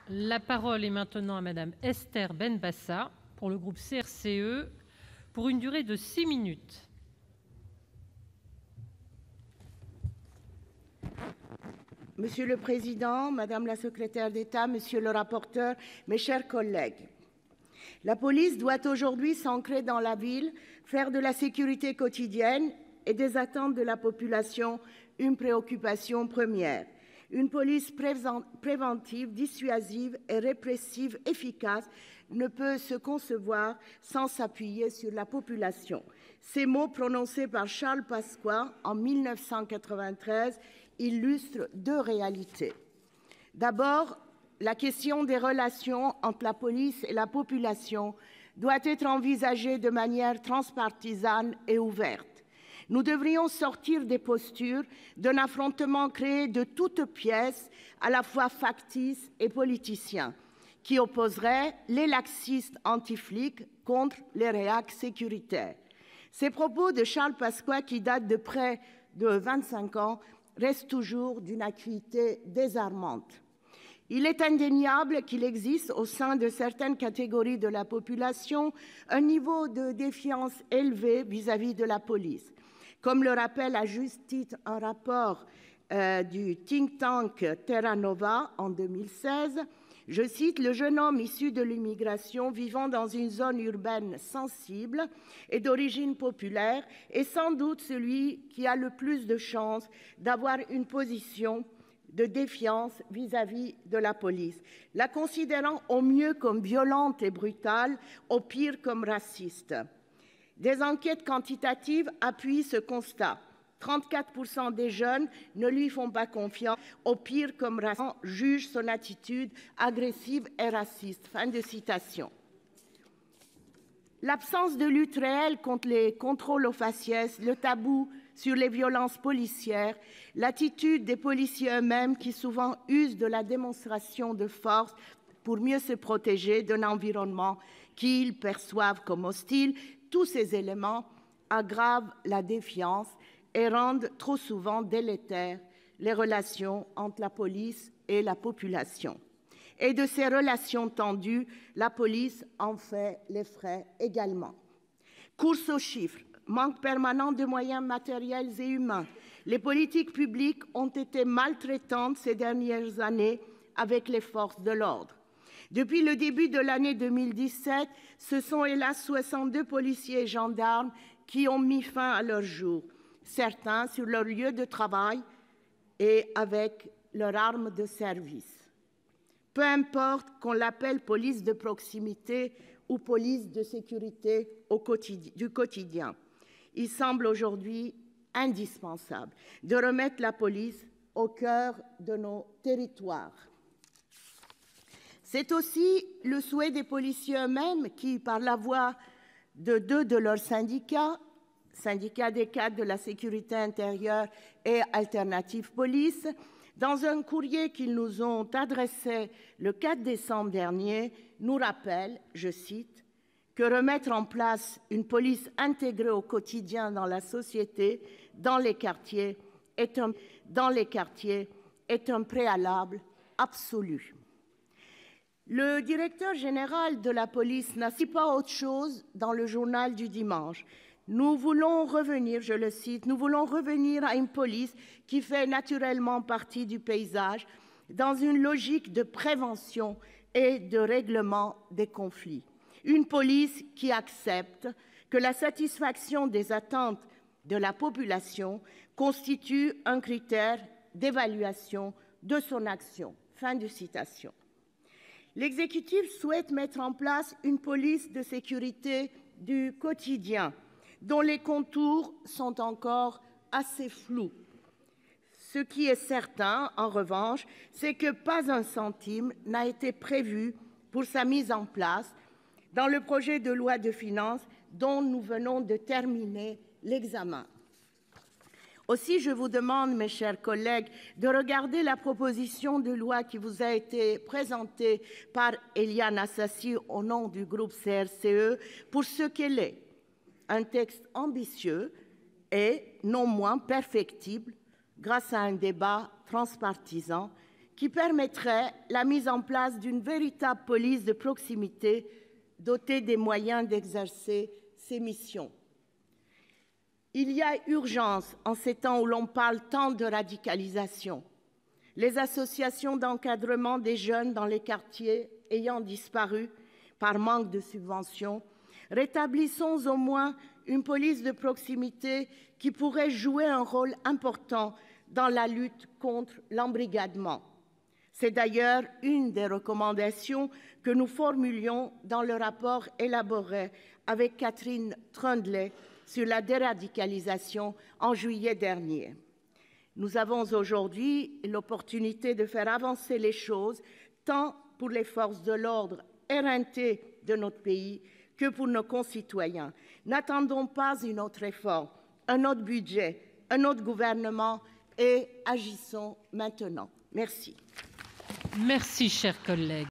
La parole est maintenant à Madame Esther Benbassa pour le groupe CRCE pour une durée de 6 minutes. Monsieur le Président, Madame la Secrétaire d'État, Monsieur le rapporteur, mes chers collègues, la police doit aujourd'hui s'ancrer dans la ville, faire de la sécurité quotidienne et des attentes de la population une préoccupation première. Une police préventive, dissuasive et répressive efficace ne peut se concevoir sans s'appuyer sur la population. Ces mots prononcés par Charles Pasqua en 1993 illustrent deux réalités. D'abord, la question des relations entre la police et la population doit être envisagée de manière transpartisane et ouverte. Nous devrions sortir des postures d'un affrontement créé de toutes pièces, à la fois factice et politicien, qui opposerait les laxistes anti-flics contre les réacs sécuritaires. Ces propos de Charles Pasqua, qui datent de près de 25 ans, restent toujours d'une acuité désarmante. Il est indéniable qu'il existe au sein de certaines catégories de la population un niveau de défiance élevé vis-à-vis de la police. Comme le rappelle à juste titre un rapport du think tank Terra Nova en 2016, je cite, « Le jeune homme issu de l'immigration vivant dans une zone urbaine sensible et d'origine populaire est sans doute celui qui a le plus de chances d'avoir une position de défiance vis-à-vis de la police, la considérant au mieux comme violente et brutale, au pire comme raciste. » Des enquêtes quantitatives appuient ce constat. 34% des jeunes ne lui font pas confiance, au pire comme raciste, jugent son attitude agressive et raciste. Fin de citation. L'absence de lutte réelle contre les contrôles aux faciès, le tabou sur les violences policières, l'attitude des policiers eux-mêmes qui souvent usent de la démonstration de force pour mieux se protéger d'un environnement qu'ils perçoivent comme hostile, tous ces éléments aggravent la défiance et rendent trop souvent délétères les relations entre la police et la population. Et de ces relations tendues, la police en fait les frais également. Course aux chiffres, manque permanent de moyens matériels et humains. Les politiques publiques ont été maltraitantes ces dernières années avec les forces de l'ordre. Depuis le début de l'année 2017, ce sont hélas 62 policiers et gendarmes qui ont mis fin à leur jour, certains sur leur lieu de travail et avec leur arme de service. Peu importe qu'on l'appelle police de proximité ou police de sécurité du quotidien, il semble aujourd'hui indispensable de remettre la police au cœur de nos territoires. C'est aussi le souhait des policiers eux-mêmes qui, par la voix de deux de leurs syndicats, syndicat des cadres de la sécurité intérieure et Alternative Police, dans un courrier qu'ils nous ont adressé le 4 décembre dernier, nous rappellent, je cite, que remettre en place une police intégrée au quotidien dans la société, dans les quartiers, est un préalable absolu. Le directeur général de la police n'a dit pas autre chose dans le journal du dimanche. Nous voulons revenir, je le cite, nous voulons revenir à une police qui fait naturellement partie du paysage dans une logique de prévention et de règlement des conflits. Une police qui accepte que la satisfaction des attentes de la population constitue un critère d'évaluation de son action. Fin de citation. L'exécutif souhaite mettre en place une police de sécurité du quotidien, dont les contours sont encore assez flous. Ce qui est certain, en revanche, c'est que pas un centime n'a été prévu pour sa mise en place dans le projet de loi de finances dont nous venons de terminer l'examen. Aussi, je vous demande, mes chers collègues, de regarder la proposition de loi qui vous a été présentée par Éliane Assassi au nom du groupe CRCE pour ce qu'elle est. Un texte ambitieux et non moins perfectible grâce à un débat transpartisan qui permettrait la mise en place d'une véritable police de proximité dotée des moyens d'exercer ses missions. Il y a urgence en ces temps où l'on parle tant de radicalisation. Les associations d'encadrement des jeunes dans les quartiers ayant disparu par manque de subventions, rétablissons au moins une police de proximité qui pourrait jouer un rôle important dans la lutte contre l'embrigadement. C'est d'ailleurs une des recommandations que nous formulions dans le rapport élaboré avec Catherine Troendlé sur la déradicalisation en juillet dernier. Nous avons aujourd'hui l'opportunité de faire avancer les choses, tant pour les forces de l'ordre éreintées de notre pays que pour nos concitoyens. N'attendons pas une autre réforme, un autre budget, un autre gouvernement et agissons maintenant. Merci. Merci, chers collègues.